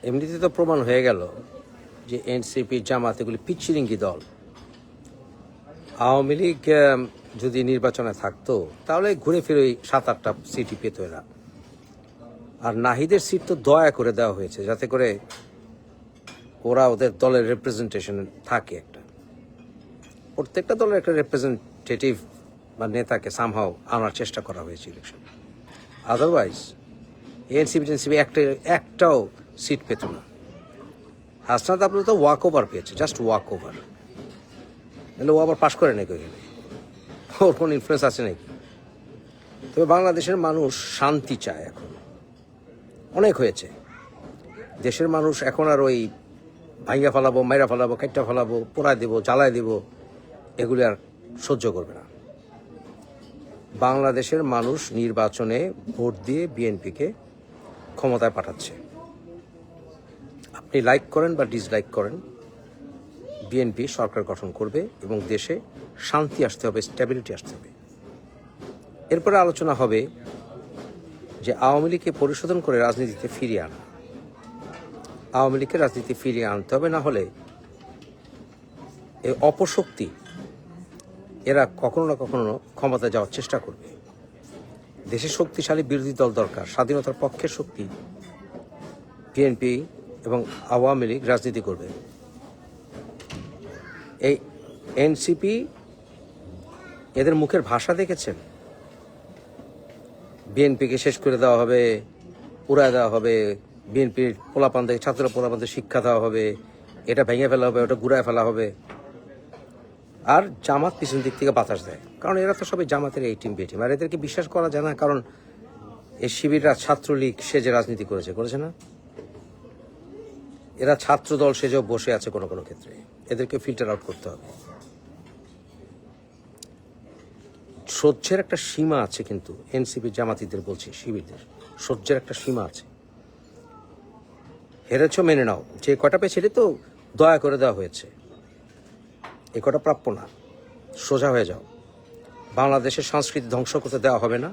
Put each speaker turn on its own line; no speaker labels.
এমনিতে তো প্রমাণ হয়ে গেল যে এনসিপি জামাত এগুলি পিচ্ছিরিঙ্গি দল। আওয়ামী লীগ যদি নির্বাচনে থাকতো তাহলে ঘুরে ফিরে ওই 7-8টা সিটই পেত এরা। আর নাহিদের সিট তো দয়া করে দেওয়া হয়েছে যাতে করে ওরা ওদের দলের রিপ্রেজেন্টেশন থাকে। একটা প্রত্যেকটা দলের একটা রিপ্রেজেন্টেটিভ বা নেতাকে সামহাও আনার চেষ্টা করা হয়েছে ইলেকশন। আদারওয়াইজ এনসিপি একটাও সিট পেত না। হাসনাত আবদুল্লাহ তো ওয়াক ওভার পেয়েছে, জাস্ট ওয়াক ওভার। তাহলে ও আবার পাশ করে নাকি ওইখানে? ওর কোনো ইনফ্লুয়েন্স আছে নাকি? তবে বাংলাদেশের মানুষ শান্তি চায়। এখন অনেক হয়েছে। দেশের মানুষ এখন আর ওই ভাইয়া ফেলাবো, মাইরা ফেলাবো, কাইটা ফেলাবো, পোড়ায় দেবো, জ্বালায় দেবো এগুলি আর সহ্য করবে না। বাংলাদেশের মানুষ নির্বাচনে ভোট দিয়ে বিএনপিকে ক্ষমতায় পাঠাচ্ছে। আপনি লাইক করেন বা ডিসলাইক করেন, বিএনপি সরকার গঠন করবে এবং দেশে শান্তি আসতে হবে, স্ট্যাবিলিটি আসতে হবে। এরপরে আলোচনা হবে যে আওয়ামী লীগকে পরিশোধন করে রাজনীতিতে ফিরিয়ে আনা। আওয়ামী লীগকে রাজনীতি ফিরিয়ে আনতে হবে, না হলে এই অপশক্তি এরা কখনো না কখনো ক্ষমতায় যাওয়ার চেষ্টা করবে। দেশে শক্তিশালী বিরোধী দল দরকার, স্বাধীনতার পক্ষের শক্তি। বিএনপি এবং আওয়ামী লীগ রাজনীতি করবে। এই এনসিপি এদের মুখের ভাষা দেখেছেন? বিএনপিকে শেষ করে দেওয়া হবে, উড়ায় দেওয়া হবে, বিএনপির পোলাপানদের ছাত্র পোলাপানদের শিক্ষা দেওয়া হবে, এটা ভেঙে ফেলা হবে, ওটা ঘুরায় ফেলা হবে। আর জামাত পিছন দিক থেকে বাতাস দেয়, কারণ এরা তো সবাই জামাতের এই টিম বেটিম। আর এদেরকে বিশ্বাস করা যায় না, কারণ এই শিবিররা ছাত্রলীগ সেজে রাজনীতি করেছে না? এরা ছাত্র দল সেজেও বসে আছে কোনো কোনো ক্ষেত্রে। এদেরকে ফিল্টার আউট করতে হবে। সহ্যের একটা সীমা আছে, কিন্তু এনসিপি জামাতিদের বলছি, শিবিরদের সহ্যের একটা সীমা আছে। হেরেছ মেনে নাও, যে কটা পেয়েছে এটা তো দয়া করে দেওয়া হয়েছে, এ কটা প্রাপ্য না। সোজা হয়ে যাও। বাংলাদেশের সংস্কৃতি ধ্বংস করতে দেওয়া হবে না।